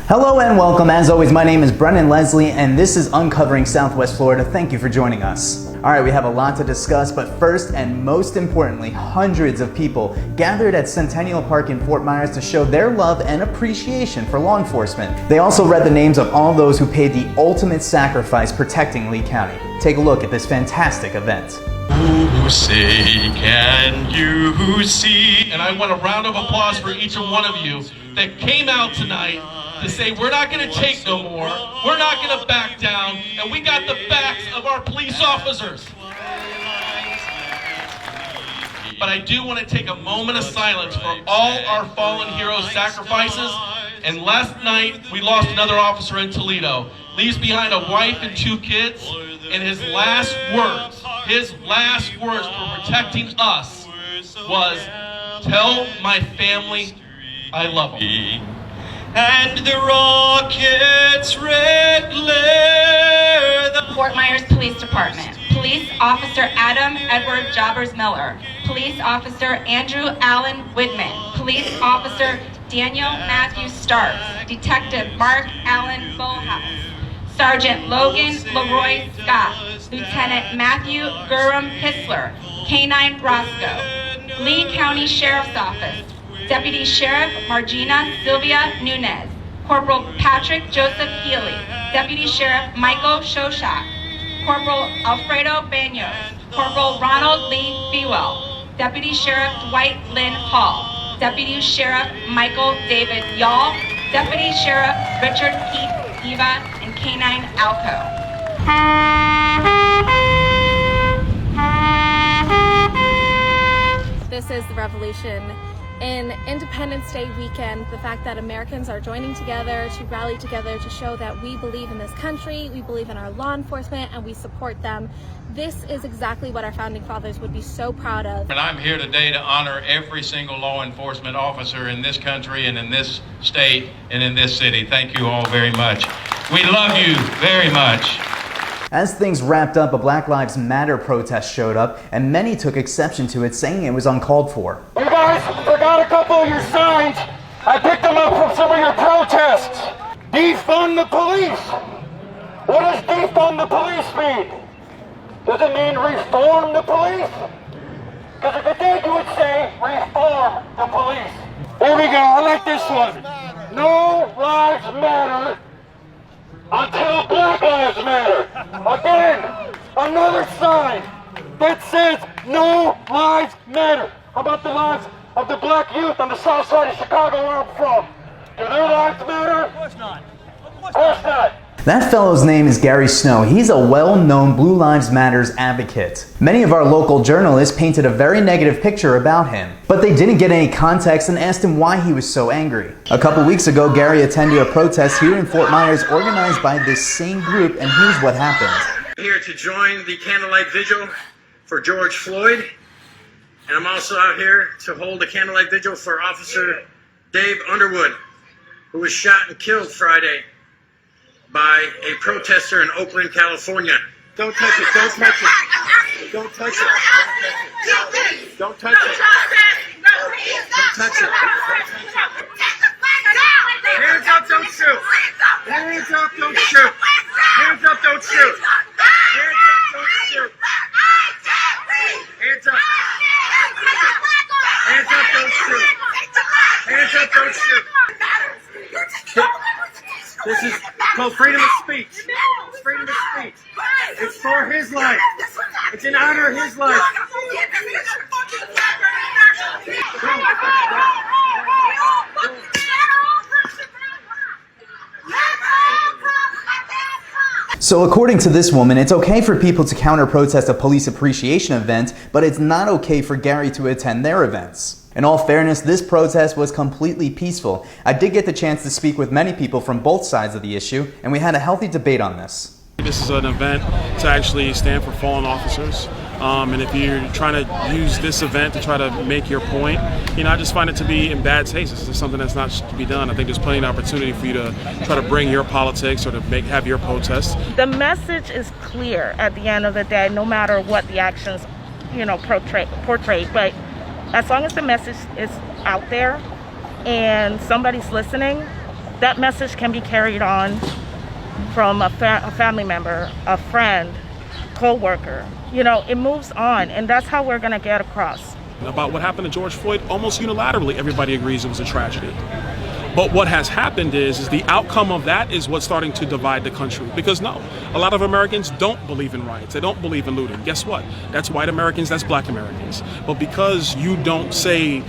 Hello and welcome. As always, my name is Brendon Leslie and this is Uncovering Southwest Florida. Thank you for joining us. Alright, we have a lot to discuss, but first and most importantly, hundreds of people gathered at Centennial Park in Fort Myers to show their love and appreciation for law enforcement. They also read the names of all those who paid the ultimate sacrifice protecting Lee County. Take a look at this fantastic event. Who say can you see? And I want a round of applause for each and one of you that came out tonight to say we're not going to take no more, we're not going to back down, and we got the backs of our police officers. But I do want to take a moment of silence for all our fallen heroes' sacrifices. And last night we lost another officer in Toledo. Leaves behind a wife and 2 kids, and his last words for protecting us was, "Tell my family I love them." And the rocket's red glare. Fort Myers Police Department. Police Officer Adam Edward Jobbers Miller. Police Officer Andrew Allen Widman. Police Officer Daniel Matthew Starks. Detective Mark Allen Bullhouse. Sergeant Logan Leroy Scott. Lieutenant Matthew Gurham Hisler. K-9 Roscoe. Lee County Sheriff's Office. Deputy Sheriff Margina Sylvia Nunez. Corporal Patrick Joseph Healy. Deputy Sheriff Michael Shoshak. Corporal Alfredo Banos. Corporal Ronald Lee Fewell. Deputy Sheriff Dwight Lynn Hall. Deputy Sheriff Michael David Yall. Deputy Sheriff Richard Keith Eva, and K-9 Alco. This is the revolution. In Independence Day weekend, the fact that Americans are joining together to rally together to show that we believe in this country, we believe in our law enforcement, and we support them. This is exactly what our founding fathers would be so proud of. And I'm here today to honor every single law enforcement officer in this country and in this state and in this city. Thank you all very much. We love you very much. As things wrapped up, a Black Lives Matter protest showed up, and many took exception to it, saying it was uncalled for. You guys forgot a couple of your signs. I picked them up from some of your protests. Defund the police. What does defund the police mean? Does it mean reform the police? Because if it did, you would say reform the police. Here we go. I like this one. No lives matter until Black Lives Matter. Again, another sign that says no lives matter. How about the lives of the black youth on the south side of Chicago where I'm from? Do their lives matter? Of course not. Of course not. That fellow's name is Gary Snow. He's a well-known Blue Lives Matters advocate. Many of our local journalists painted a very negative picture about him, but they didn't get any context and asked him why he was so angry. A couple weeks ago, Gary attended a protest here in Fort Myers organized by this same group, and here's what happened. I'm here to join the candlelight vigil for George Floyd, and I'm also out here to hold a candlelight vigil for Officer Dave Underwood, who was shot and killed Friday by a protester in Oakland, California. Don't touch it, don't touch it. Don't touch it. Don't touch it. Don't touch it. Hands up, don't shoot. Hands up, don't shoot. Hands up, don't shoot. Hands up, don't shoot. Hands up. Hands up, don't shoot. Hands up, don't shoot. This is called freedom of speech. It's freedom of speech. It's for his life. It's in honor of his life. So according to this woman, it's okay for people to counter-protest a police appreciation event, but it's not okay for Gary to attend their events. In all fairness, this protest was completely peaceful. I did get the chance to speak with many people from both sides of the issue, and we had a healthy debate on this. This is an event to actually stand for fallen officers. And if you're trying to use this event to try to make your point, I just find it to be in bad taste. This is something that's not to be done. I think there's plenty of opportunity for you to try to bring your politics or to have your protests. The message is clear at the end of the day, no matter what the actions, portray. But as long as the message is out there and somebody's listening, that message can be carried on from a family member, a friend, co-worker. You know, it moves on, and that's how we're going to get across. About what happened to George Floyd, almost unilaterally, everybody agrees it was a tragedy. But what has happened is the outcome of that is what's starting to divide the country. Because no, a lot of Americans don't believe in riots. They don't believe in looting. Guess what? That's white Americans, that's black Americans. But because you don't say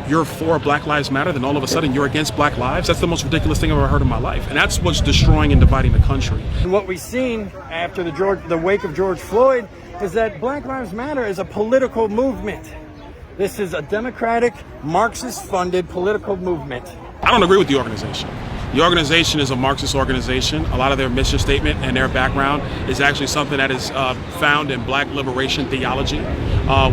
you're for Black Lives Matter, then all of a sudden you're against black lives. That's the most ridiculous thing I've ever heard in my life. And that's what's destroying and dividing the country. And what we've seen after the wake of George Floyd is that Black Lives Matter is a political movement. This is a Democratic, Marxist-funded political movement. I don't agree with the organization. The organization is a Marxist organization. A lot of their mission statement and their background is actually something that is found in Black liberation theology,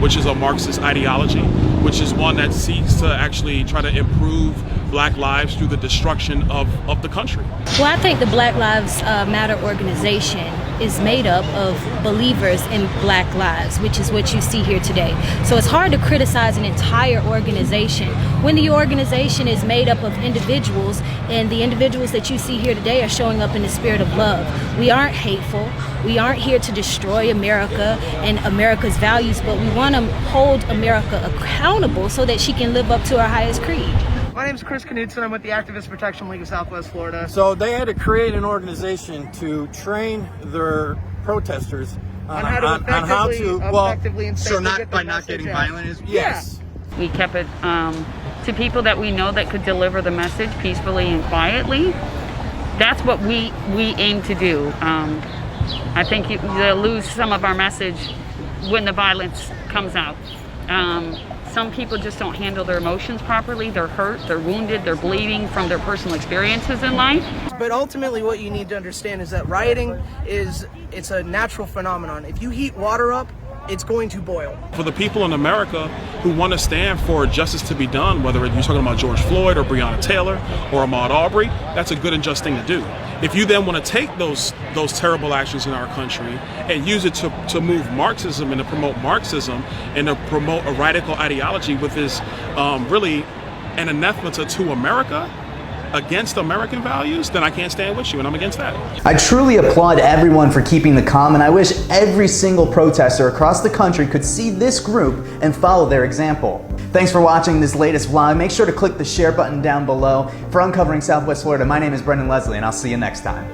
which is a Marxist ideology, which is one that seeks to actually try to improve black lives through the destruction of the country. Well, I think the Black Lives Matter organization is made up of believers in black lives, which is what you see here today. So it's hard to criticize an entire organization when the organization is made up of individuals, and the individuals that you see here today are showing up in the spirit of love. We aren't hateful. We aren't here to destroy America and America's values, but we want to hold America accountable so that she can live up to our highest creed. My name is Chris Knudsen. I'm with the Activist Protection League of Southwest Florida. So they had to create an organization to train their protesters on how to effectively and safely get the message out. Yes. We kept it to people that we know that could deliver the message peacefully and quietly. That's what we aim to do. I think you'll lose some of our message when the violence comes out. Some people just don't handle their emotions properly. They're hurt, they're wounded, they're bleeding from their personal experiences in life. But ultimately what you need to understand is that rioting it's a natural phenomenon. If you heat water up, it's going to boil. For the people in America who want to stand for justice to be done, whether you're talking about George Floyd or Breonna Taylor or Ahmaud Arbery, that's a good and just thing to do. If you then want to take those terrible actions in our country and use it to move Marxism and to promote Marxism and to promote a radical ideology with this really an anathema to America, against American values, then I can't stand with you, and I'm against that. I truly applaud everyone for keeping the calm, and I wish every single protester across the country could see this group and follow their example. Thanks for watching this latest vlog. Make sure to click the share button down below. For Uncovering Southwest Florida, my name is Brendon Leslie, and I'll see you next time.